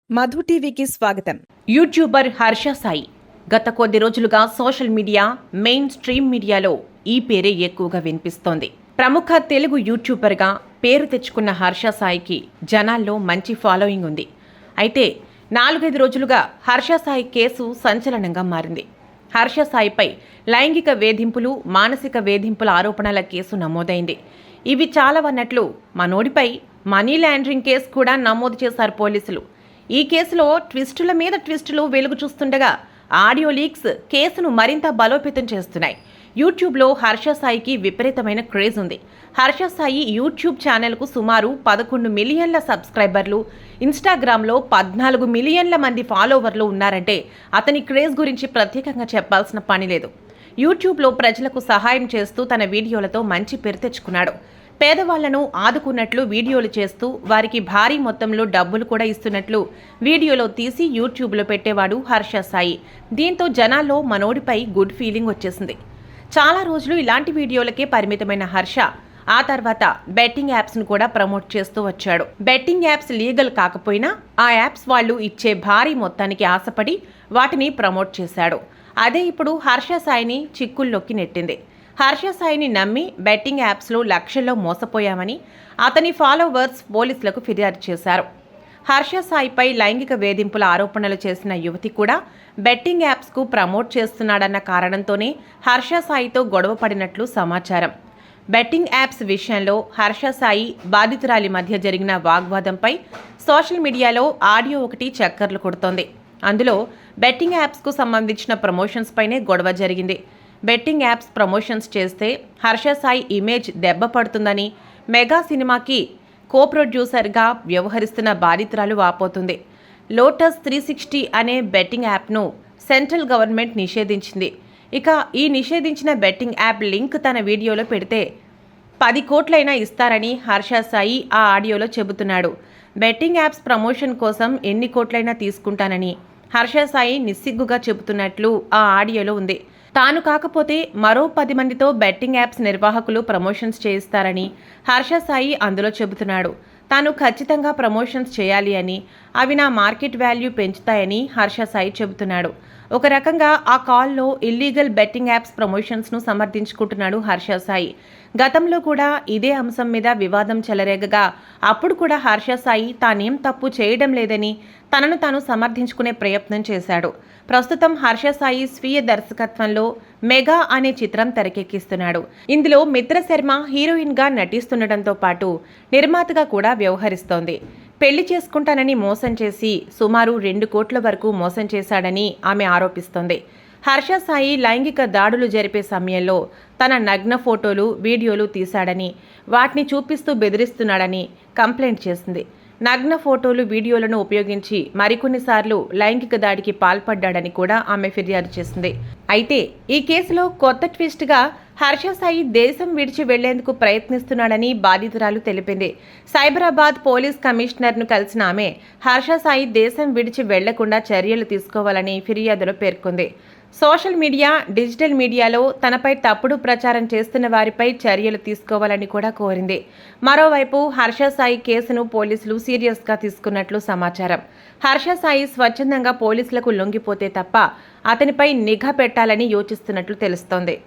మధు టీవీకి స్వాగతం. యూట్యూబర్ హర్ష సాయి గత కొద్ది రోజులుగా సోషల్ మీడియా, మెయిన్ స్ట్రీమ్ మీడియాలో ఈ పేరే ఎక్కువగా వినిపిస్తోంది. ప్రముఖ తెలుగు యూట్యూబర్గా పేరు తెచ్చుకున్న హర్ష సాయికి జనాల్లో మంచి ఫాలోయింగ్ ఉంది. అయితే 4-5 రోజులుగా హర్ష సాయి కేసు సంచలనంగా మారింది. హర్ష సాయిపై లైంగిక వేధింపులు, మానసిక వేధింపుల ఆరోపణల కేసు నమోదైంది. ఇవి చాలావన్నట్లు మనోడిపై మనీ లాండరింగ్ కేసు కూడా నమోదు చేశారు పోలీసులు. ఈ కేసులో ట్విస్టుల మీద ట్విస్టులు వెలుగు చూస్తుండగా ఆడియో లీక్స్ కేసును మరింత బలోపేతం చేస్తున్నాయి. యూట్యూబ్లో హర్ష సాయికి విపరీతమైన క్రేజ్ ఉంది. హర్ష సాయి యూట్యూబ్ ఛానల్కు సుమారు 11 మిలియన్ల సబ్స్క్రైబర్లు, ఇన్స్టాగ్రామ్లో 14 మిలియన్ల మంది ఫాలోవర్లు ఉన్నారంటే అతని క్రేజ్ గురించి ప్రత్యేకంగా చెప్పాల్సిన పని లేదు. యూట్యూబ్లో ప్రజలకు సహాయం చేస్తూ తన వీడియోలతో మంచి పేరు తెచ్చుకున్నాడు. పేదవాళ్లను ఆదుకున్నట్లు వీడియోలు చేస్తూ వారికి భారీ మొత్తంలో డబ్బులు కూడా ఇస్తున్నట్లు వీడియోలో తీసి యూట్యూబ్లో పెట్టేవాడు హర్ష సాయి. దీంతో జనాల్లో మనోడిపై గుడ్ ఫీలింగ్ వచ్చేసింది. చాలా రోజులు ఇలాంటి వీడియోలకే పరిమితమైన హర్ష ఆ తర్వాత బెట్టింగ్ యాప్స్ను కూడా ప్రమోట్ చేస్తూ వచ్చాడు. బెట్టింగ్ యాప్స్ లీగల్ కాకపోయినా ఆ యాప్స్ వాళ్ళు ఇచ్చే భారీ మొత్తానికి ఆశపడి వాటిని ప్రమోట్ చేశాడు. అదే ఇప్పుడు హర్ష సాయిని చిక్కుల్లోకి నెట్టింది. హర్ష సాయిని నమ్మి బెట్టింగ్ యాప్స్లో లక్షల్లో మోసపోయామని అతని ఫాలోవర్స్ పోలీసులకు ఫిర్యాదు చేశారు. హర్ష సాయిపై లైంగిక వేధింపుల ఆరోపణలు చేసిన యువతి కూడా బెట్టింగ్ యాప్స్కు ప్రమోట్ చేస్తున్నాడన్న కారణంతోనే హర్ష సాయితో గొడవ పడినట్లు సమాచారం. బెట్టింగ్ యాప్స్ విషయంలో హర్ష సాయి బాధితురాలి మధ్య జరిగిన వాగ్వాదంపై సోషల్ మీడియాలో ఆడియో ఒకటి చక్కర్లు కొడుతోంది. అందులో బెట్టింగ్ యాప్స్కు సంబంధించిన ప్రమోషన్స్ పైనే గొడవ జరిగింది. బెట్టింగ్ యాప్స్ ప్రమోషన్స్ చేస్తే హర్ష సాయి ఇమేజ్ దెబ్బ పడుతుందని మెగా సినిమాకి కో ప్రొడ్యూసర్గా వ్యవహరిస్తున్న బాధితురాలు వాపోతుంది. లోటస్ 360 అనే బెట్టింగ్ యాప్ను సెంట్రల్ గవర్నమెంట్ నిషేధించింది. ఇక ఈ నిషేధించిన బెట్టింగ్ యాప్ లింక్ తన వీడియోలో పెడితే 10 కోట్లైనా ఇస్తారని హర్ష సాయి ఆ ఆడియోలో చెబుతున్నాడు. బెట్టింగ్ యాప్స్ ప్రమోషన్ కోసం ఎన్ని కోట్లైనా తీసుకుంటానని హర్ష సాయి నిస్సిగ్గుగా చెబుతున్నట్లు ఆ ఆడియోలో ఉంది. తాను కాకపోతే మరో 10 మందితో బెట్టింగ్ యాప్స్ నిర్వాహకులు ప్రమోషన్స్ చేయిస్తారని హర్ష సాయి అందులో చెబుతున్నాడు. తాను ఖచ్చితంగా ప్రమోషన్స్ చేయాలి అని, అవి నా మార్కెట్ వాల్యూ పెంచుతాయని హర్ష సాయి చెబుతున్నాడు. ఒక రకంగా ఆ కాల్లో ఇల్లీగల్ బెట్టింగ్ యాప్స్ ప్రమోషన్స్ను సమర్థించుకుంటున్నాడు హర్ష సాయి. గతంలో కూడా ఇదే అంశం మీద వివాదం చెలరేగగా అప్పుడు కూడా హర్ష సాయి తానేం తప్పు చేయడం లేదని తనను తాను సమర్థించుకునే ప్రయత్నం చేశాడు. ప్రస్తుతం హర్ష సాయి స్వీయ దర్శకత్వంలో మెగా అనే చిత్రం తెరకెక్కిస్తున్నాడు. ఇందులో మిత్ర శర్మ హీరోయిన్గా నటిస్తుండటంతో పాటు నిర్మాతగా కూడా వ్యవహరిస్తోంది. పెళ్లి చేసుకుంటానని మోసం చేసి సుమారు 2 కోట్ల వరకు మోసం చేశాడని ఆమె ఆరోపిస్తోంది. హర్ష సాయి లైంగిక దాడులు జరిపే సమయంలో తన నగ్న ఫోటోలు, వీడియోలు తీశాడని, వాటిని చూపిస్తూ బెదిరిస్తున్నాడని కంప్లైంట్ చేసింది. నగ్న ఫోటోలు, వీడియోలను ఉపయోగించి మరికొన్నిసార్లు లైంగిక దాడికి పాల్పడ్డాడని కూడా ఆమె ఫిర్యాదు చేసింది. అయితే ఈ కేసులో కొత్త ట్విస్ట్గా హర్ష సాయి దేశం విడిచి వెళ్లేందుకు ప్రయత్నిస్తున్నాడని బాధితురాలు తెలిపింది. సైబరాబాద్ పోలీస్ కమిషనర్ను కలిసిన ఆమె హర్ష సాయి దేశం విడిచి వెళ్లకుండా చర్యలు తీసుకోవాలని ఫిర్యాదులో పేర్కొంది. సోషల్ మీడియా, డిజిటల్ మీడియాలో తనపై తప్పుడు ప్రచారం చేస్తున్న వారిపై చర్యలు తీసుకోవాలని కూడా కోరింది. మరోవైపు హర్ష సాయి కేసును పోలీసులు సీరియస్గా తీసుకున్నట్లు సమాచారం. హర్ష సాయి స్వచ్ఛందంగా పోలీసులకు లొంగిపోతే తప్ప అతనిపై నిఘా పెట్టాలని యోచిస్తున్నట్లు తెలుస్తోంది.